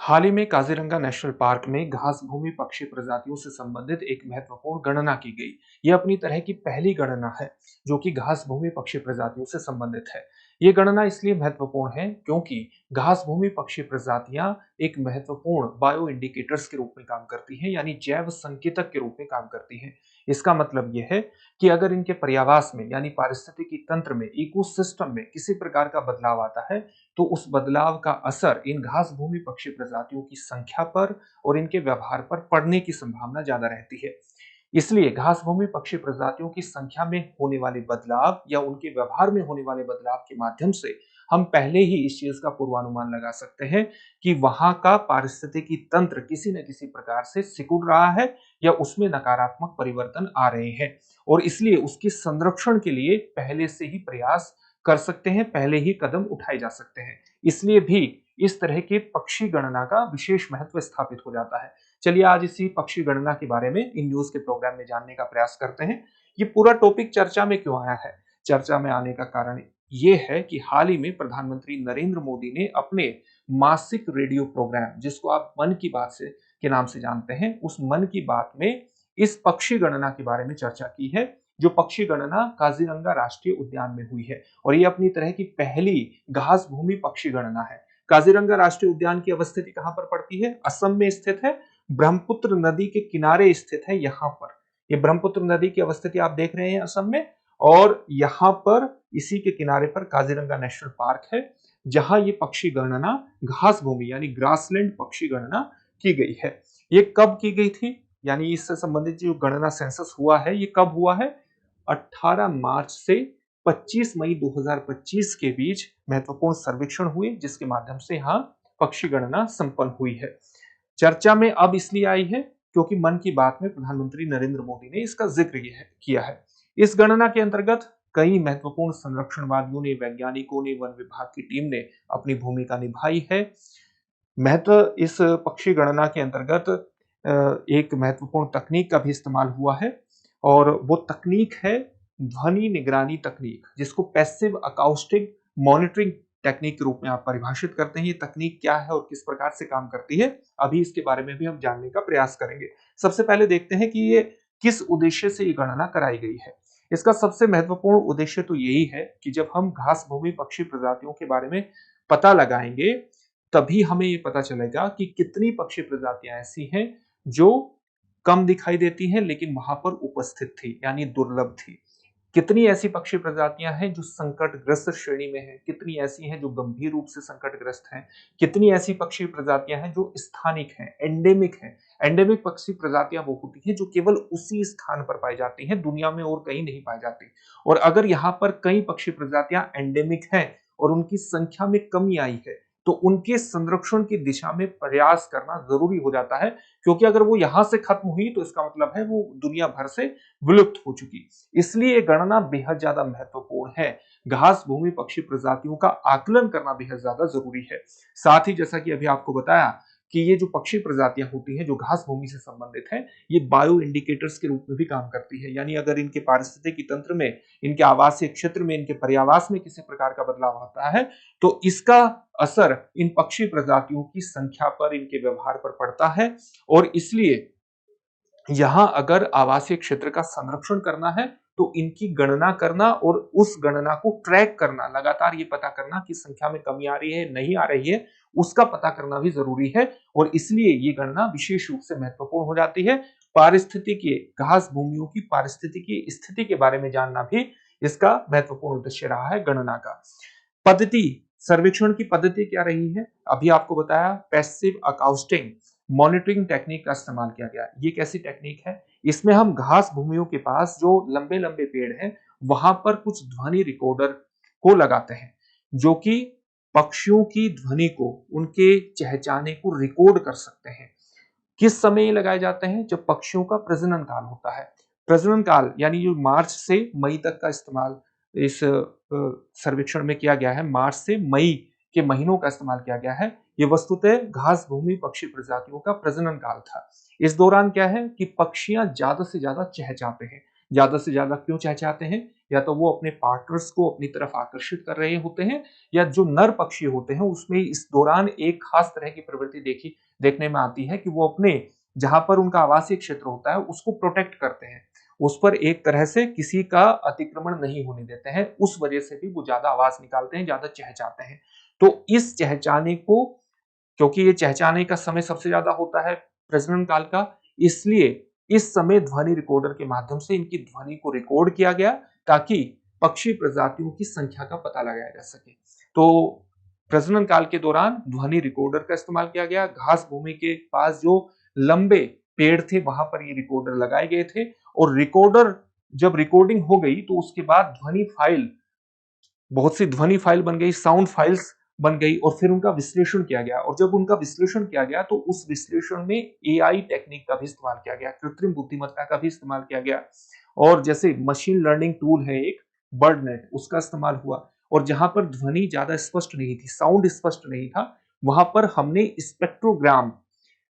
हाल ही में Kaziranga national park में घासभूमि पक्षी प्रजातियों से संबंधित एक महत्वपूर्ण गणना की गई। यह अपनी तरह की पहली गणना है जो कि घासभूमि पक्षी प्रजातियों से संबंधित है। ये गणना इसलिए महत्वपूर्ण है क्योंकि घासभूमि पक्षी प्रजातियां एक महत्वपूर्ण बायो इंडिकेटर्स के रूप में काम करती हैं, यानी जैव संकेतक के रूप में काम करती हैं। इसका मतलब यह है कि अगर इनके पर्यावास में यानी पारिस्थितिकी तंत्र में, इकोसिस्टम में किसी प्रकार का बदलाव आता है तो उस बदलाव का असर इन घासभूमि पक्षी प्रजातियों की संख्या पर और इनके व्यवहार पर पड़ने की संभावना ज्यादा रहती है। इसलिए घासभूमि पक्षी प्रजातियों की संख्या में होने वाले बदलाव या उनके व्यवहार में होने वाले बदलाव के माध्यम से हम पहले ही इस चीज का पूर्वानुमान लगा सकते हैं कि वहां का पारिस्थितिकी तंत्र किसी न किसी प्रकार से सिकुड़ रहा है या उसमें नकारात्मक परिवर्तन आ रहे हैं, और इसलिए उसके संरक्षण के लिए पहले से ही प्रयास कर सकते हैं, पहले ही कदम उठाए जा सकते हैं। इसलिए भी इस तरह के पक्षी गणना का विशेष महत्व स्थापित हो जाता है। चलिए आज इसी पक्षी गणना के बारे में इन न्यूज के प्रोग्राम में जानने का प्रयास करते हैं। ये पूरा टॉपिक चर्चा में क्यों आया है? चर्चा में आने का कारण ये है कि हाल ही में प्रधानमंत्री नरेंद्र मोदी ने अपने मासिक रेडियो प्रोग्राम, जिसको आप मन की बात से के नाम से जानते हैं, उस मन की बात में इस पक्षी गणना के बारे में चर्चा की है, जो पक्षी गणना काजीरंगा राष्ट्रीय उद्यान में हुई है। और ये अपनी तरह की पहली घास भूमि पक्षी गणना है। काजीरंगा राष्ट्रीय उद्यान की अवस्थिति कहां पर पड़ती है? असम में स्थित है, ब्रह्मपुत्र नदी के किनारे स्थित है। यहाँ पर ये ब्रह्मपुत्र नदी की अवस्थिति आप देख रहे हैं असम में, और यहाँ पर इसी के किनारे पर काजीरंगा नेशनल पार्क है, जहां ये पक्षी गणना घास भूमि यानी ग्रासलैंड पक्षी गणना की गई है। ये कब की गई थी, यानी इससे संबंधित जो गणना सेंसस हुआ है ये कब हुआ है? 18 मार्च से 25 मई 2025 के बीच महत्वपूर्ण सर्वेक्षण हुए, जिसके माध्यम से यहां पक्षी गणना संपन्न हुई है। चर्चा में अब इसलिए आई है क्योंकि मन की बात में प्रधानमंत्री नरेंद्र मोदी ने इसका जिक्र किया है। इस गणना के अंतर्गत कई महत्वपूर्ण संरक्षणवादियों ने, वैज्ञानिकों ने, वन विभाग की टीम ने अपनी भूमिका निभाई है। महत्व इस पक्षी गणना के अंतर्गत एक महत्वपूर्ण तकनीक का भी इस्तेमाल हुआ है, और वो तकनीक है ध्वनि निगरानी तकनीक, जिसको पैसिव अकाउस्टिक मॉनिटरिंग टेक्निक के रूप में आप परिभाषित करते हैं। ये तकनीक क्या है और किस प्रकार से काम करती है, अभी इसके बारे में भी हम जानने का प्रयास करेंगे। सबसे पहले देखते हैं कि ये किस उद्देश्य से ये गणना कराई गई है। इसका सबसे महत्वपूर्ण उद्देश्य तो यही है कि जब हम घास भूमि पक्षी प्रजातियों के बारे में पता लगाएंगे, तभी हमें ये पता चलेगा कि कितनी पक्षी प्रजातियां ऐसी हैं जो कम दिखाई देती हैं लेकिन वहां पर उपस्थित थी, यानी दुर्लभ थी। कितनी ऐसी पक्षी प्रजातियां हैं जो संकटग्रस्त श्रेणी में हैं, कितनी ऐसी हैं जो गंभीर रूप से संकटग्रस्त हैं, कितनी ऐसी पक्षी प्रजातियां हैं जो स्थानिक हैं, एंडेमिक हैं। एंडेमिक पक्षी प्रजातियां वो होती हैं जो केवल उसी स्थान पर पाई जाती हैं, दुनिया में और कहीं नहीं पाई जाती। और अगर यहाँ पर कई पक्षी प्रजातियां एंडेमिक हैं और उनकी संख्या में कमी आई है, तो उनके संरक्षण की दिशा में प्रयास करना जरूरी हो जाता है, क्योंकि अगर वो यहां से खत्म हुई तो इसका मतलब है वो दुनिया भर से विलुप्त हो चुकी। इसलिए गणना बेहद ज्यादा महत्वपूर्ण है। घास भूमि पक्षी प्रजातियों का आकलन करना बेहद ज्यादा जरूरी है। साथ ही जैसा कि अभी आपको बताया कि ये जो पक्षी प्रजातियां होती हैं जो घास भूमि से संबंधित है, ये बायो इंडिकेटर्स के रूप में भी काम करती है। यानी अगर इनके पारिस्थितिकी तंत्र में, इनके आवासीय क्षेत्र में, इनके पर्यावास में किसी प्रकार का बदलाव होता है तो इसका असर इन पक्षी प्रजातियों की संख्या पर, इनके व्यवहार पर पड़ता है। और इसलिए यहां अगर आवासीय क्षेत्र का संरक्षण करना है तो इनकी गणना करना और उस गणना को ट्रैक करना, लगातार ये पता करना कि संख्या में कमी आ रही है नहीं आ रही है, उसका पता करना भी जरूरी है। और इसलिए ये गणना विशेष रूप से महत्वपूर्ण हो जाती है। पारिस्थितिकी, घास भूमियों की पारिस्थितिकी स्थिति के बारे में जानना भी इसका महत्वपूर्ण उद्देश्य रहा है गणना का। पद्धति, सर्वेक्षण की पद्धति क्या रही है? अभी आपको बताया पैसिव अकाउस्टिंग मॉनिटरिंग टेक्निक का इस्तेमाल किया गया। ये कैसी टेक्निक है? इसमें हम घास भूमियों के पास जो लंबे लंबे पेड़ हैं वहां पर कुछ ध्वनि रिकॉर्डर को लगाते हैं, जो कि पक्षियों की ध्वनि को, उनके चहचहाने को रिकॉर्ड कर सकते हैं। किस समय ये लगाए जाते हैं? जब पक्षियों का प्रजनन काल होता है। प्रजनन काल यानी जो मार्च से मई तक का इस्तेमाल इस सर्वेक्षण में किया गया है। मार्च से मई के महीनों का इस्तेमाल किया गया है। ये वस्तुतः घास भूमि पक्षी प्रजातियों का प्रजनन काल था। इस दौरान क्या है कि पक्षियां ज्यादा से ज्यादा चहचहाते हैं, ज्यादा से ज्यादा क्यों चहचहाते हैं? या तो वो अपने पार्टनर्स को अपनी तरफ आकर्षित कर रहे होते हैं, या जो नर पक्षी होते हैं उसमें इस दौरान एक खास तरह की प्रवृत्ति देखने में आती है कि वो अपने जहां पर उनका आवासीय क्षेत्र होता है उसको प्रोटेक्ट करते हैं, उस पर एक तरह से किसी का अतिक्रमण नहीं होने देते हैं। उस वजह से भी वो ज्यादा आवाज निकालते हैं, ज्यादा चहचहाते हैं। तो इस चहचहाने को, क्योंकि ये चहचहाने का समय सबसे ज्यादा होता है प्रजनन काल का, इसलिए इस समय ध्वनि रिकॉर्डर के माध्यम से इनकी ध्वनि को रिकॉर्ड किया गया ताकि पक्षी प्रजातियों की संख्या का पता लगाया जा सके। तो प्रजनन काल के दौरान ध्वनि रिकॉर्डर का इस्तेमाल किया गया। घास भूमि के पास जो लंबे पेड़ थे वहां पर ये रिकॉर्डर लगाए गए थे, और रिकॉर्डर जब रिकॉर्डिंग हो गई तो उसके बाद ध्वनि फाइल, बहुत सी ध्वनि फाइल बन गई, साउंड फाइल्स बन गई, और फिर उनका विश्लेषण किया गया। और जब उनका विश्लेषण किया गया तो उस विश्लेषण में एआई टेक्निक का भी इस्तेमाल किया गया, कृत्रिम बुद्धिमत्ता का भी इस्तेमाल किया गया। और जैसे मशीन लर्निंग टूल है एक बर्ड नेट, उसका इस्तेमाल हुआ। और जहां पर ध्वनि ज्यादा स्पष्ट नहीं थी, साउंड स्पष्ट नहीं था, वहां पर हमने स्पेक्ट्रोग्राम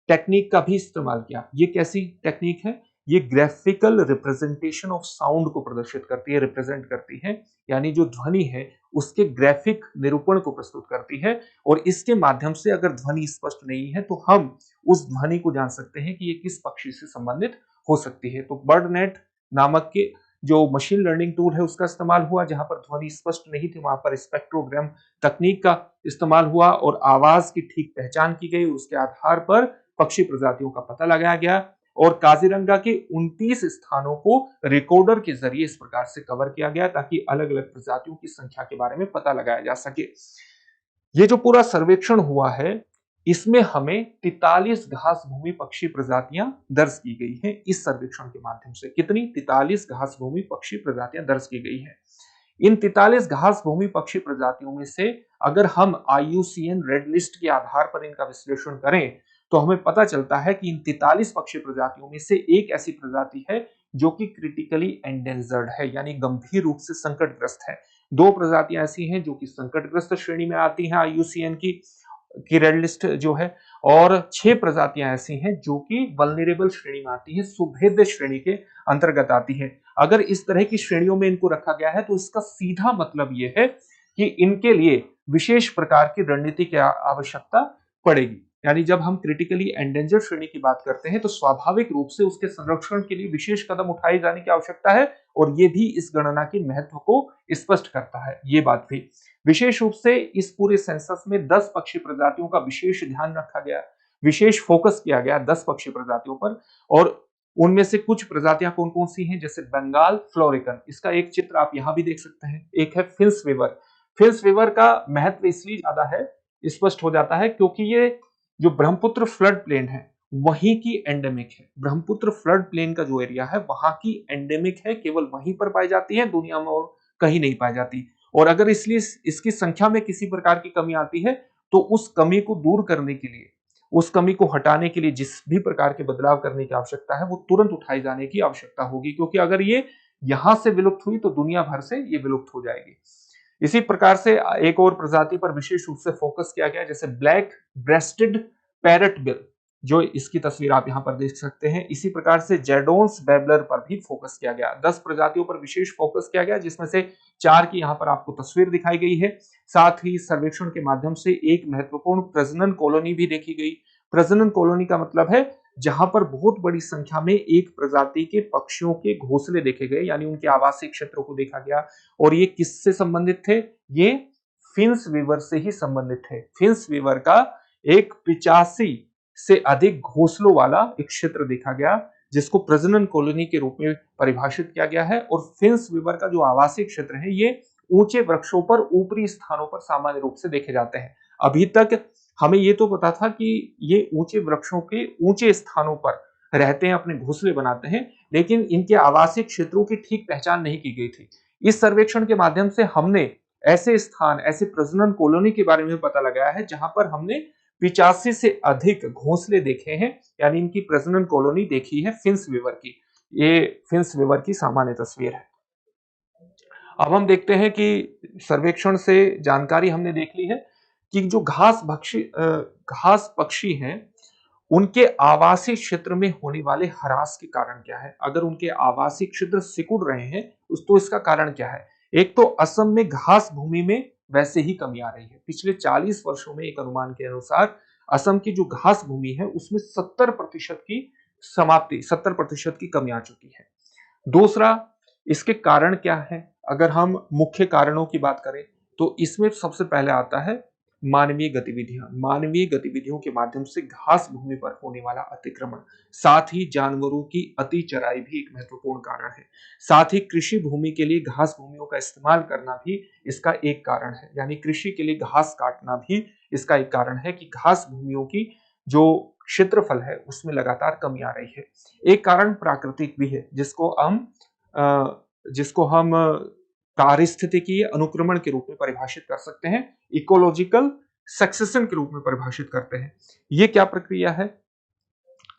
टेक्निक का भी इस्तेमाल किया। ये कैसी टेक्निक है? ये ग्राफिकल रिप्रेजेंटेशन ऑफ साउंड को प्रदर्शित करती है, रिप्रेजेंट करती है, यानी जो ध्वनि है उसके ग्राफिक निरूपण को प्रस्तुत करती है। और इसके माध्यम से अगर ध्वनि स्पष्ट नहीं है तो हम उस ध्वनि को जान सकते हैं कि ये किस पक्षी से संबंधित हो सकती है। तो बर्ड नेट नामक के जो मशीन लर्निंग टूल है उसका इस्तेमाल हुआ, जहां पर ध्वनि स्पष्ट नहीं थी वहां पर स्पेक्ट्रोग्राम तकनीक का इस्तेमाल हुआ और आवाज की ठीक पहचान की गई। उसके आधार पर पक्षी प्रजातियों का पता लगाया गया और काजीरंगा के 29 स्थानों को रिकॉर्डर के जरिए इस प्रकार से कवर किया गया ताकि अलग अलग प्रजातियों की संख्या के बारे में पता लगाया जा सके। ये जो पूरा सर्वेक्षण हुआ है इसमें हमें 43 घास भूमि पक्षी प्रजातियां दर्ज की गई हैं। इस सर्वेक्षण के माध्यम से कितनी? 43 घास भूमि पक्षी प्रजातियां दर्ज की गई हैं। इन 43 घास भूमि पक्षी प्रजातियों में से अगर हम IUCN रेड लिस्ट के आधार पर इनका विश्लेषण करें तो हमें पता चलता है कि इन 43 पक्षी प्रजातियों में से एक ऐसी प्रजाति है जो कि क्रिटिकली एंडेंजर्ड है, यानी गंभीर रूप से संकटग्रस्त है। दो प्रजातियां ऐसी हैं जो कि संकटग्रस्त श्रेणी में आती हैं IUCN की रेड लिस्ट जो है, और 6 प्रजातियां ऐसी हैं जो कि वल्नरेबल श्रेणी में आती है, सुभेद्य श्रेणी के अंतर्गत आती है। अगर इस तरह की श्रेणियों में इनको रखा गया है तो इसका सीधा मतलब यह है कि इनके लिए विशेष प्रकार की रणनीति की आवश्यकता पड़ेगी। यानी जब हम क्रिटिकली एंडेंजर्ड श्रेणी की बात करते हैं तो स्वाभाविक रूप से उसके संरक्षण के लिए विशेष कदम उठाए जाने की आवश्यकता है, और ये भी इस गणना के महत्व को स्पष्ट करता है। ये बात भी विशेष रूप से इस पूरे सेंसस में 10 पक्षी प्रजातियों का विशेष ध्यान रखा गया, विशेष फोकस किया गया 10 पक्षी प्रजातियों पर। और उनमें से कुछ प्रजातियां कौन कौन सी हैं? जैसे बंगाल फ्लोरिकन, इसका एक चित्र आप यहां भी देख सकते हैं। एक है फिंस वीवर। फिंस वीवर का महत्व इसलिए ज्यादा है, स्पष्ट हो जाता है, क्योंकि ये जो ब्रह्मपुत्र फ्लड प्लेन है वहीं की एंडेमिक है। ब्रह्मपुत्र फ्लड प्लेन का जो एरिया है वहां की एंडेमिक है, केवल वहीं पर पाई जाती है, दुनिया में और कहीं नहीं पाई जाती। और अगर इसलिए इसकी संख्या में किसी प्रकार की कमी आती है तो उस कमी को दूर करने के लिए, उस कमी को हटाने के लिए जिस भी प्रकार के बदलाव करने की आवश्यकता है वो तुरंत उठाए जाने की आवश्यकता होगी, क्योंकि अगर ये यहां से विलुप्त हुई तो दुनिया भर से ये विलुप्त हो जाएगी। इसी प्रकार से एक और प्रजाति पर विशेष रूप से फोकस किया गया, जैसे ब्लैक ब्रेस्टेड पैरट बिल, जो इसकी तस्वीर आप यहां पर देख सकते हैं। इसी प्रकार से जेडोन्स बेबलर पर भी फोकस किया गया। 10 प्रजातियों पर विशेष फोकस किया गया, जिसमें से 4 की यहां पर आपको तस्वीर दिखाई गई है। साथ ही सर्वेक्षण के माध्यम से एक महत्वपूर्ण प्रजनन कॉलोनी भी देखी गई। प्रजनन कॉलोनी का मतलब है जहां पर बहुत बड़ी संख्या में एक प्रजाति के पक्षियों के घोंसले देखे गए, यानी उनके आवासीय क्षेत्रों को देखा गया। और ये किससे संबंधित थे? ये फिंस वीवर से ही संबंधित थे। फिंस वीवर का एक 85 से अधिक घोंसलों वाला एक क्षेत्र देखा गया, जिसको प्रजनन कॉलोनी के रूप में परिभाषित किया गया है। और फिंस वीवर का जो आवासीय क्षेत्र है ये ऊंचे वृक्षों पर, ऊपरी स्थानों पर सामान्य रूप से देखे जाते हैं। अभी तक हमें ये तो पता था कि ये ऊंचे वृक्षों के ऊंचे स्थानों पर रहते हैं, अपने घोंसले बनाते हैं, लेकिन इनके आवासीय क्षेत्रों की ठीक पहचान नहीं की गई थी। इस सर्वेक्षण के माध्यम से हमने ऐसे स्थान, ऐसे प्रजनन कॉलोनी के बारे में पता लगाया है जहां पर हमने 85 से अधिक घोंसले देखे हैं, यानी इनकी प्रजनन कॉलोनी देखी है फिंस वीवर की। ये फिंस वीवर की सामान्य तस्वीर है। अब हम देखते हैं कि सर्वेक्षण से जानकारी हमने देख ली है कि जो घास पक्षी हैं उनके आवासीय क्षेत्र में होने वाले ह्रास के कारण क्या है? अगर उनके आवासीय क्षेत्र सिकुड़ रहे हैं तो इसका कारण क्या है? एक तो असम में घास भूमि में वैसे ही कमी आ रही है। पिछले 40 वर्षों में एक अनुमान के अनुसार असम की जो घास भूमि है उसमें 70% की कमी आ चुकी है। दूसरा, इसके कारण क्या है? अगर हम मुख्य कारणों की बात करें तो इसमें सबसे पहले आता है मानवीय गतिविधियां। मानवीय गतिविधियों के माध्यम से घास भूमि पर होने वाला अतिक्रमण, साथ ही जानवरों की अति चराई भी एक महत्वपूर्ण कारण है। साथ ही कृषि भूमि के लिए घास भूमियों का इस्तेमाल करना भी इसका एक कारण है। यानी कृषि के लिए घास काटना भी इसका एक कारण है कि घास भूमियों की जो क्षेत्रफल है उसमें लगातार कमी आ रही है। एक कारण प्राकृतिक भी है जिसको हम पारिस्थितिकीय अनुक्रमण के रूप में परिभाषित कर सकते हैं, इकोलॉजिकल सक्सेशन के रूप में परिभाषित करते हैं। ये क्या प्रक्रिया है?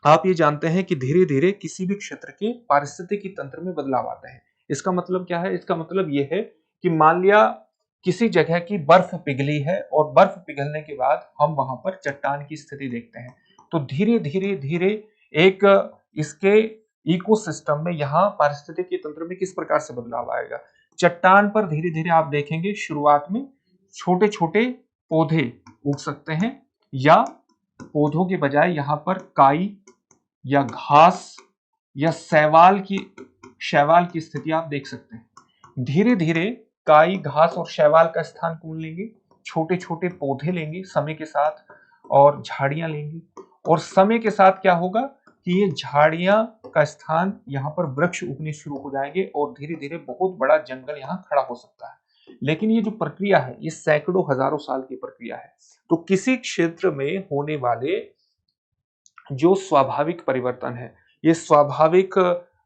आप ये जानते हैं कि धीरे धीरे किसी भी क्षेत्र के पारिस्थितिकी तंत्र में बदलाव आता है। इसका मतलब क्या है? इसका मतलब ये है कि मान लिया किसी जगह की बर्फ पिघली है और बर्फ पिघलने के बाद हम वहां पर चट्टान की स्थिति देखते हैं, तो धीरे धीरे धीरे एक इसके इकोसिस्टम में यहाँ पारिस्थितिकी तंत्र में किस प्रकार से बदलाव आएगा। चट्टान पर धीरे धीरे आप देखेंगे शुरुआत में छोटे छोटे पौधे उग सकते हैं, या पौधों के बजाय यहाँ पर काई या घास या शैवाल की स्थिति आप देख सकते हैं। धीरे धीरे काई, घास और शैवाल का स्थान कौन लेंगे? छोटे छोटे पौधे लेंगे समय के साथ, और झाड़ियां लेंगी, और समय के साथ क्या होगा कि ये झाड़ियां का स्थान यहाँ पर वृक्ष उगने शुरू हो जाएंगे और धीरे धीरे बहुत बड़ा जंगल यहाँ खड़ा हो सकता है। लेकिन ये जो प्रक्रिया है ये सैकड़ों हजारों साल की प्रक्रिया है। तो किसी क्षेत्र में होने वाले जो स्वाभाविक परिवर्तन है, ये स्वाभाविक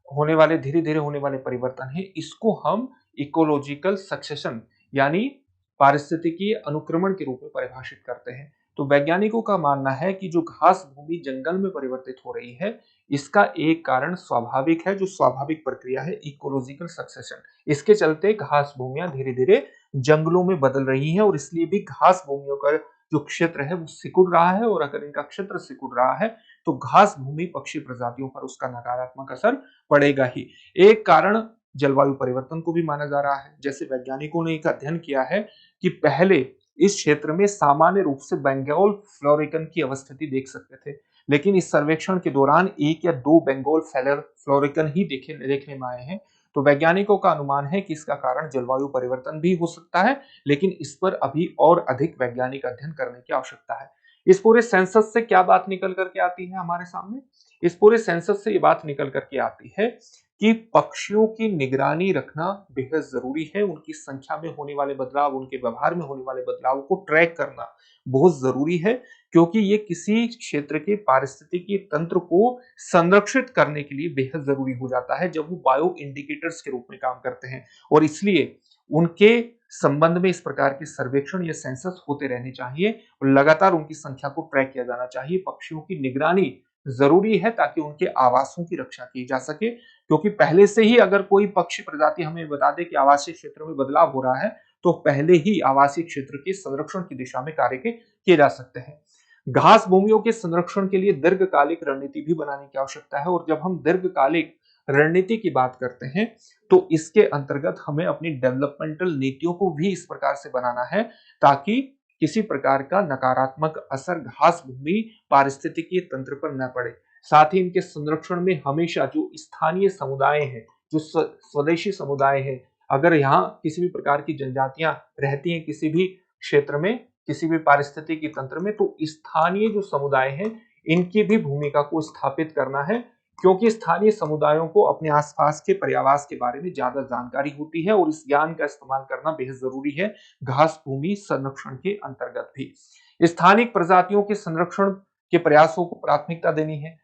होने वाले धीरे धीरे होने वाले परिवर्तन है, इसको हम इकोलॉजिकल सक्सेशन यानी पारिस्थितिकीय अनुक्रमण के रूप में परिभाषित करते हैं। तो वैज्ञानिकों का मानना है कि जो घास भूमि जंगल में परिवर्तित हो रही है, इसका एक कारण स्वाभाविक है, जो स्वाभाविक प्रक्रिया है इकोलॉजिकल सक्सेशन। इसके चलते घास भूमियां धीरे धीरे जंगलों में बदल रही हैं, और इसलिए भी घास भूमियों का जो क्षेत्र है वो सिकुड़ रहा है, और अगर इनका क्षेत्र सिकुड़ रहा है तो घास भूमि पक्षी प्रजातियों पर उसका नकारात्मक असर पड़ेगा ही। एक कारण जलवायु परिवर्तन को भी माना जा रहा है। जैसे वैज्ञानिकों ने एक अध्ययन किया है कि पहले इस क्षेत्र में सामान्य रूप से बंगाल फ्लोरिकन की अवस्थिति देख सकते थे, लेकिन इस सर्वेक्षण के दौरान 1 या 2 बंगाल फ्लोरिकन ही देखने में आए हैं। तो वैज्ञानिकों का अनुमान है कि इसका कारण जलवायु परिवर्तन भी हो सकता है, लेकिन इस पर अभी और अधिक वैज्ञानिक अध्ययन करने की आवश्यकता है। इस पूरे सेंसस से क्या बात निकल करके आती है हमारे सामने? इस पूरे सेंसस से ये बात निकल करके आती है कि पक्षियों की निगरानी रखना बेहद जरूरी है। उनकी संख्या में होने वाले बदलाव, उनके व्यवहार में होने वाले बदलाव को ट्रैक करना बहुत जरूरी है, क्योंकि ये किसी क्षेत्र के पारिस्थितिकी तंत्र को संरक्षित करने के लिए बेहद जरूरी हो जाता है जब वो बायो इंडिकेटर्स के रूप में काम करते हैं। और इसलिए उनके संबंध में इस प्रकार के सर्वेक्षण या सेंसस होते रहने चाहिए और लगातार उनकी संख्या को ट्रैक किया जाना चाहिए। पक्षियों की निगरानी जरूरी है ताकि उनके आवासों की रक्षा की जा सके, क्योंकि पहले से ही अगर कोई पक्षी प्रजाति हमें बता दे कि आवासीय क्षेत्र में बदलाव हो रहा है, तो पहले ही आवासीय क्षेत्र के संरक्षण की दिशा में कार्य किए जा सकते हैं। घास भूमियों के संरक्षण के लिए दीर्घकालिक रणनीति भी बनाने की आवश्यकता है, और जब हम दीर्घकालिक रणनीति की बात करते हैं तो इसके अंतर्गत हमें अपनी डेवलपमेंटल नीतियों को भी इस प्रकार से बनाना है ताकि किसी प्रकार का नकारात्मक असर घास भूमि पारिस्थितिकीय तंत्र पर न पड़े। साथ ही इनके संरक्षण में हमेशा जो स्थानीय समुदाय हैं, जो स्वदेशी समुदाय है, अगर यहाँ किसी भी प्रकार की जनजातियां रहती हैं किसी भी क्षेत्र में, किसी भी पारिस्थितिकी तंत्र में, तो स्थानीय जो समुदाय हैं इनकी भी भूमिका को स्थापित करना है, क्योंकि स्थानीय समुदायों को अपने आसपास के पर्यावास के बारे में ज्यादा जानकारी होती है और इस ज्ञान का इस्तेमाल करना बेहद जरूरी है घास भूमि संरक्षण के अंतर्गत भी। स्थानिक प्रजातियों के संरक्षण के प्रयासों को प्राथमिकता देनी है।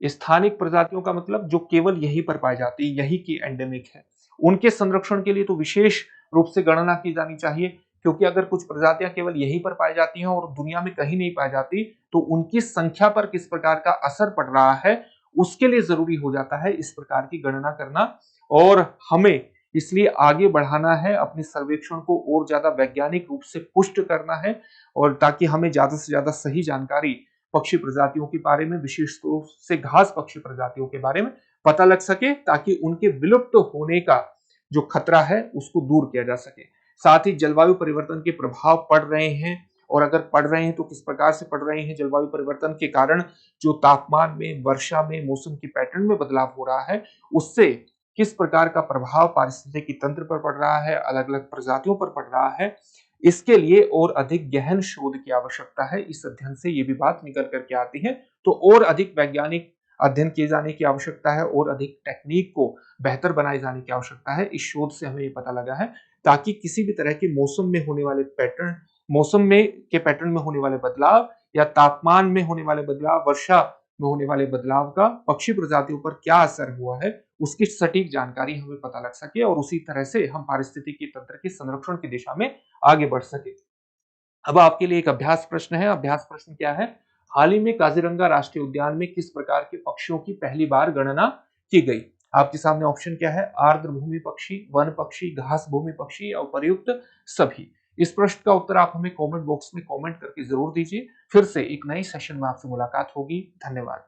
स्थानिक प्रजातियों का मतलब जो केवल यहीं पर पाई जाती है, यही की एंडेमिक है, उनके संरक्षण के लिए तो विशेष रूप से गणना की जानी चाहिए, क्योंकि अगर कुछ प्रजातियां केवल यहीं पर पाई जाती हैं और दुनिया में कहीं नहीं पाई जाती, तो उनकी संख्या पर किस प्रकार का असर पड़ रहा है उसके लिए जरूरी हो जाता है इस प्रकार की गणना करना। और हमें इसलिए आगे बढ़ाना है, अपने सर्वेक्षण को और ज्यादा वैज्ञानिक रूप से पुष्ट करना है, और ताकि हमें ज्यादा से ज्यादा सही जानकारी पक्षी प्रजातियों के बारे में, विशेष रूप से घास पक्षी प्रजातियों के बारे में पता लग सके, ताकि उनके विलुप्त होने का जो खतरा है उसको दूर किया जा सके। साथ ही जलवायु परिवर्तन के प्रभाव पड़ रहे हैं, और अगर पड़ रहे हैं तो किस प्रकार से पड़ रहे हैं। जलवायु परिवर्तन के कारण जो तापमान में, वर्षा में, मौसम के पैटर्न में बदलाव हो रहा है, उससे किस प्रकार का प्रभाव पारिस्थितिकी तंत्र पर पड़ रहा है, अलग अलग प्रजातियों पर पड़ रहा है, इसके लिए और अधिक गहन शोध की आवश्यकता है। इस अध्ययन से ये भी बात निकल करके आती है। तो और अधिक वैज्ञानिक अध्ययन किए जाने की आवश्यकता है, और अधिक टेक्निक को बेहतर बनाए जाने की आवश्यकता है। इस शोध से हमें ये पता लगा है, ताकि किसी भी तरह के मौसम में होने वाले पैटर्न, मौसम में के पैटर्न में होने वाले बदलाव, या तापमान में होने वाले बदलाव, वर्षा में होने वाले बदलाव का पक्षी प्रजातियों पर क्या असर हुआ है, उसकी सटीक जानकारी हमें पता लग सके, और उसी तरह से हम पारिस्थितिकी तंत्र के संरक्षण की दिशा में आगे बढ़ सके। अब आपके लिए एक अभ्यास प्रश्न है। अभ्यास प्रश्न क्या है? हाल ही में काजीरंगा राष्ट्रीय उद्यान में किस प्रकार के पक्षियों की पहली बार गणना की गई? आपके सामने ऑप्शन क्या है? आर्द्र भूमि पक्षी, वन पक्षी, घास भूमि पक्षी, या उपर्युक्त सभी। इस प्रश्न का उत्तर आप हमें कमेंट बॉक्स में कमेंट करके जरूर दीजिए। फिर से एक नई सेशन में आपसे मुलाकात होगी। धन्यवाद।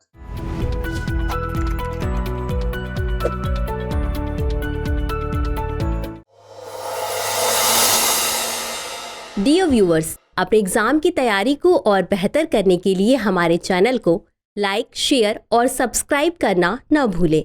डियर व्यूअर्स, अपने एग्जाम की तैयारी को और बेहतर करने के लिए हमारे चैनल को लाइक, शेयर और सब्सक्राइब करना न भूलें।